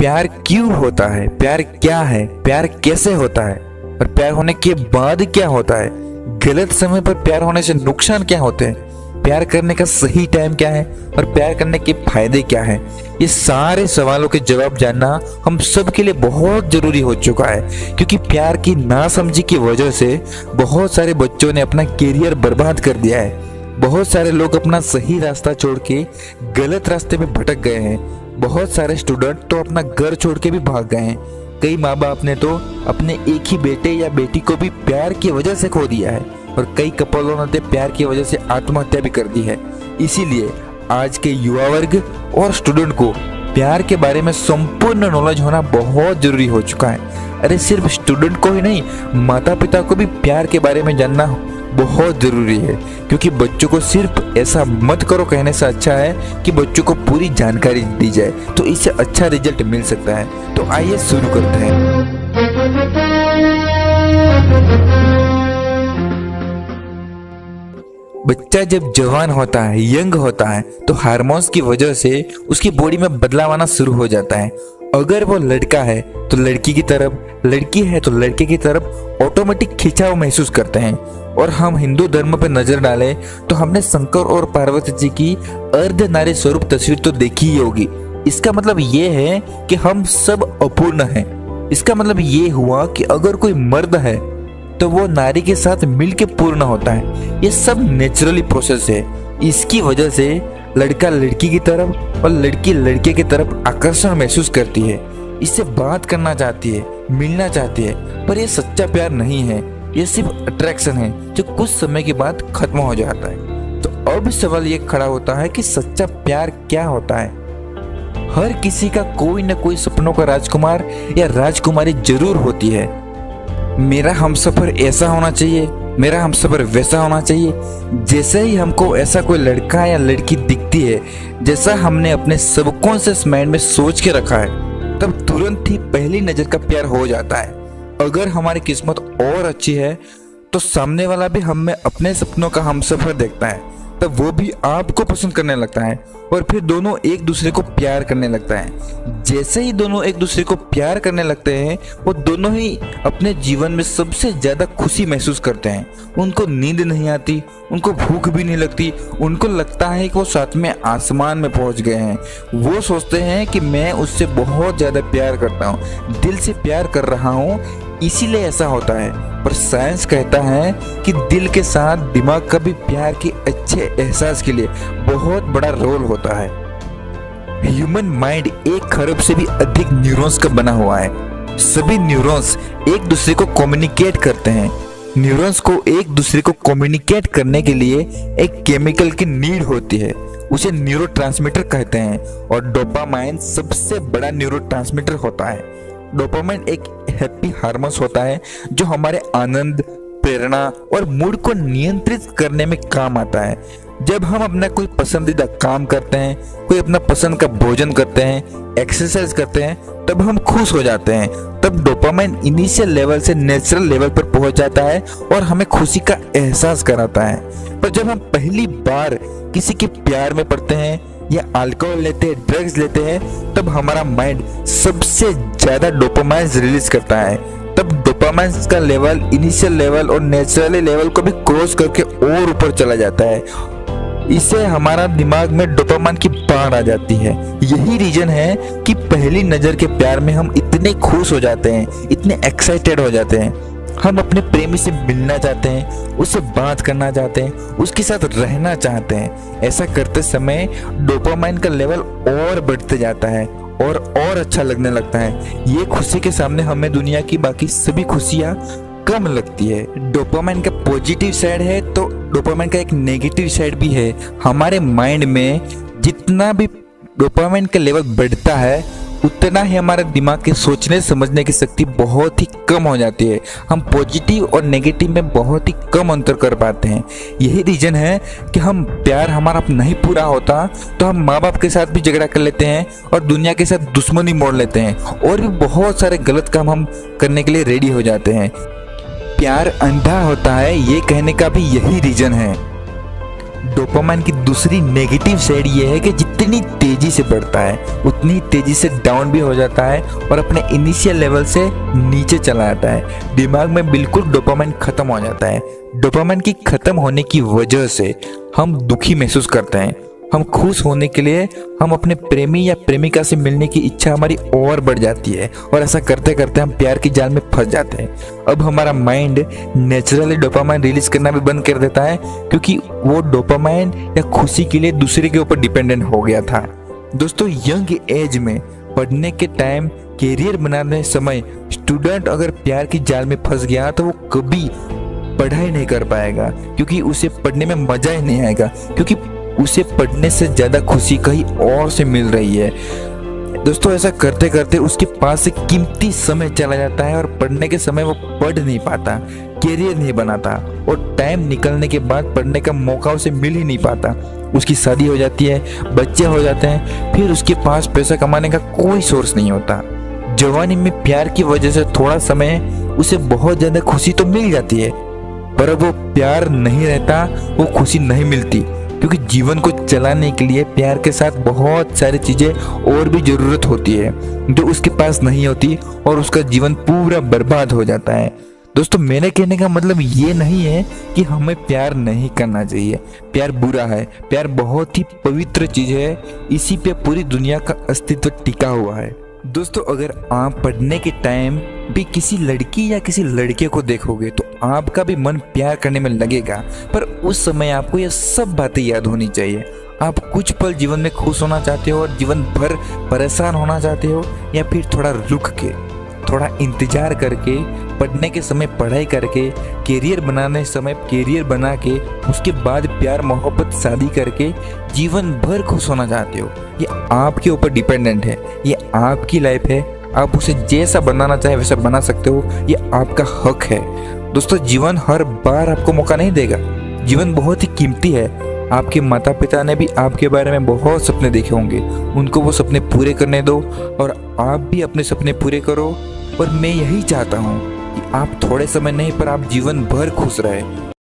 प्यार क्यों होता है, प्यार क्या है, प्यार कैसे होता है और प्यार होने के बाद क्या होता है, गलत समय पर प्यार होने से नुकसान क्या होते हैं, प्यार करने का सही टाइम क्या है और प्यार करने के फायदे क्या है। ये सारे सवालों के जवाब जानना हम सब के लिए बहुत जरूरी हो चुका है, क्योंकि प्यार की नासमझी की वजह से बहुत सारे बच्चों ने अपना करियर बर्बाद कर दिया है। बहुत सारे लोग अपना सही रास्ता छोड़ के गलत रास्ते में भटक गए हैं। बहुत सारे स्टूडेंट तो अपना घर छोड़ के भी भाग गए हैं। कई माँ बाप ने तो अपने एक ही बेटे या बेटी को भी प्यार की वजह से खो दिया है और कई कपलों ने प्यार की वजह से आत्महत्या भी कर दी है। इसीलिए आज के युवा वर्ग और स्टूडेंट को प्यार के बारे में संपूर्ण नॉलेज होना बहुत जरूरी हो चुका है। अरे सिर्फ स्टूडेंट को ही नहीं, माता पिता को भी प्यार के बारे में जानना बहुत जरूरी है, क्योंकि बच्चों को सिर्फ ऐसा मत करो कहने से अच्छा है कि बच्चों को पूरी जानकारी दी जाए, तो इससे अच्छा रिजल्ट मिल सकता है। तो आइए शुरू करते हैं। बच्चा जब जवान होता है, यंग होता है, तो हार्मोन्स की वजह से उसकी बॉडी में बदलाव आना शुरू हो जाता है। अगर वो लड़का है तो लड़की की तरफ, लड़की है तो लड़के की तरफ ऑटोमेटिक खिंचाव महसूस करते हैं। और हम हिंदू धर्म पर नजर डालें तो हमने शंकर और पार्वती जी की अर्धनारी स्वरूप तस्वीर तो देखी ही होगी। इसका मतलब ये है कि हम सब अपूर्ण हैं। इसका मतलब ये हुआ कि अगर कोई मर्द है तो वो नारी के साथ मिलके पूर्ण होता है। ये सब नेचुरली प्रोसेस है। इसकी वजह से लड़का लड़की की तरफ और लड़की लड़के की तरफ आकर्षण महसूस करती है, इससे बात करना चाहती है, मिलना चाहती है। पर ये सच्चा प्यार नहीं है, ये सिर्फ अट्रैक्शन है जो कुछ समय के बाद खत्म हो जाता है। तो अब सवाल ये खड़ा होता है कि सच्चा प्यार क्या होता है। हर किसी का कोई न कोई सपनों का राजकुमार या राजकुमारी जरूर होती है। मेरा हमसफर ऐसा होना चाहिए, मेरा हमसफर वैसा होना चाहिए। जैसे ही हमको ऐसा कोई लड़का या लड़की दिखती है जैसा हमने अपने सबकॉन्शियस माइंड में सोच के रखा है, तब तुरंत ही पहली नजर का प्यार हो जाता है। अगर हमारी किस्मत और अच्छी है तो सामने वाला भी हम में अपने सपनों का हमसफर देखता है, तब वो भी आपको पसंद करने लगता है और फिर दोनों एक दूसरे को प्यार करने लगता है। जैसे ही दोनों एक दूसरे को प्यार करने लगते हैं, वो दोनों ही अपने जीवन में सबसे ज्यादा खुशी महसूस करते हैं। उनको नींद नहीं आती, उनको भूख भी नहीं लगती, उनको लगता है कि वो साथ में आसमान में पहुंच गए हैं। वो सोचते हैं कि मैं उससे बहुत ज्यादा प्यार करता हूँ, दिल से प्यार कर रहा हूँ, इसीलिए ऐसा होता है। पर साइंस कहता है कि दिल के साथ दिमाग का भी प्यार के अच्छे एहसास के लिए बहुत बड़ा रोल होता है। ह्यूमन माइंड 1 खरब से भी अधिक न्यूरॉन्स का बना हुआ है। सभी न्यूरॉन्स एक दूसरे को कम्युनिकेट करते हैं। न्यूरॉन्स को एक दूसरे को कम्युनिकेट करने के लिए एक केमिकल की नीड होती है, उसे न्यूरोट्रांसमीटर कहते हैं। और डोपामाइन सबसे बड़ा न्यूरोट्रांसमीटर होता है। डोपामाइन एक हैप्पी हार्मोन होता है जो हमारे आनंद, प्रेरणा और मूड को नियंत्रित करने में काम आता है। जब हम अपना कोई पसंदीदा काम करते हैं, कोई अपना पसंद का भोजन करते हैं, एक्सरसाइज करते हैं, तब हम खुश हो जाते हैं। तब डोपामाइन इनिशियल लेवल से नेचुरल लेवल पर पहुंच जाता है और हमें खुशी का एहसास कराता है। पर जब हम पहली बार किसी के प्यार में पड़ते हैं या अल्कोहल लेते हैं, ड्रग्स लेते हैं, तब हमारा माइंड सबसे ज्यादा डोपामाइन रिलीज करता है। तब डोपामाइन का लेवल इनिशियल लेवल और नेचुरल लेवल को भी क्रॉस करके और ऊपर चला जाता है। इससे हमारा दिमाग में डोपामाइन की बाढ़ आ जाती है। यही रीजन है कि पहली नजर के प्यार में हम इतने खुश हो जाते हैं, इतने एक्साइटेड हो जाते हैं। हम अपने प्रेमी से मिलना चाहते हैं, उससे बात करना चाहते हैं, उसके साथ रहना चाहते हैं। ऐसा करते समय डोपामाइन का लेवल और बढ़ते जाता है और अच्छा लगने लगता है। ये खुशी के सामने हमें दुनिया की बाकी सभी खुशियाँ कम लगती है। डोपामाइन का पॉजिटिव साइड है तो डोपामाइन का एक नेगेटिव साइड भी है। हमारे माइंड में जितना भी डोपामाइन का लेवल बढ़ता है उतना ही हमारे दिमाग के सोचने समझने की शक्ति बहुत ही कम हो जाती है। हम पॉजिटिव और नेगेटिव में बहुत ही कम अंतर कर पाते हैं। यही रीजन है कि हम प्यार हमारा नहीं पूरा होता तो हम माँ बाप के साथ भी झगड़ा कर लेते हैं और दुनिया के साथ दुश्मनी मोड़ लेते हैं और भी बहुत सारे गलत काम हम करने के लिए रेडी हो जाते हैं। प्यार अंधा होता है ये कहने का भी यही रीजन है। डोपामाइन की दूसरी नेगेटिव साइड ये है कि जितनी तेजी से बढ़ता है उतनी तेजी से डाउन भी हो जाता है और अपने इनिशियल लेवल से नीचे चला जाता है। दिमाग में बिल्कुल डोपामाइन खत्म हो जाता है। डोपामाइन की खत्म होने की वजह से हम दुखी महसूस करते हैं। हम खुश होने के लिए हम अपने प्रेमी या प्रेमिका से मिलने की इच्छा हमारी और बढ़ जाती है और ऐसा करते करते हम प्यार की जाल में फंस जाते हैं। अब हमारा माइंड नेचुरली डोपामाइन रिलीज करना भी बंद कर देता है क्योंकि वो डोपामाइन या खुशी के लिए दूसरे के ऊपर डिपेंडेंट हो गया था। दोस्तों, यंग एज में पढ़ने के टाइम कैरियर बनाने समय स्टूडेंट अगर प्यार की जाल में फंस गया तो वो कभी पढ़ाई नहीं कर पाएगा क्योंकि उसे पढ़ने में मजा ही नहीं आएगा, क्योंकि उसे पढ़ने से ज्यादा खुशी कहीं और से मिल रही है। दोस्तों, ऐसा करते करते उसके पास से कीमती समय चला जाता है और पढ़ने के समय वो पढ़ नहीं पाता, कैरियर नहीं बनाता और टाइम निकलने के बाद पढ़ने का मौका उसे मिल ही नहीं पाता। उसकी शादी हो जाती है, बच्चे हो जाते हैं, फिर उसके पास पैसा कमाने का कोई सोर्स नहीं होता। जवानी में प्यार की वजह से थोड़ा समय उसे बहुत ज्यादा खुशी तो मिल जाती है, पर अब वो प्यार नहीं रहता, वो खुशी नहीं मिलती क्योंकि जीवन को चलाने के लिए प्यार के साथ बहुत सारी चीजें और भी जरूरत होती है जो उसके पास नहीं होती और उसका जीवन पूरा बर्बाद हो जाता है। दोस्तों, मेरे कहने का मतलब ये नहीं है कि हमें प्यार नहीं करना चाहिए। प्यार बुरा है, प्यार बहुत ही पवित्र चीज है, इसी पे पूरी दुनिया का अस्तित्व टिका हुआ है। दोस्तों, अगर आप पढ़ने के टाइम भी किसी लड़की या किसी लड़के को देखोगे तो आपका भी मन प्यार करने में लगेगा, पर उस समय आपको ये सब बातें याद होनी चाहिए। आप कुछ पल जीवन में खुश होना चाहते हो और जीवन भर परेशान होना चाहते हो, या फिर थोड़ा रुक के, थोड़ा इंतजार करके, पढ़ने के समय पढ़ाई करके, कैरियर बनाने समय कैरियर बना के, उसके बाद प्यार मोहब्बत शादी करके जीवन भर खुश होना चाहते हो। ये आपके ऊपर डिपेंडेंट है, ये आपकी लाइफ है। आप उसे जैसा बनाना चाहे वैसा बना सकते हो, ये आपका हक है। दोस्तों, जीवन हर बार आपको मौका नहीं देगा। जीवन बहुत ही कीमती है। आपके माता पिता ने भी आपके बारे में बहुत सपने देखे होंगे, उनको वो सपने पूरे करने दो और आप भी अपने सपने पूरे करो। पर मैं यही चाहता हूँ कि आप थोड़े समय नहीं पर आप जीवन भर खुश रहे।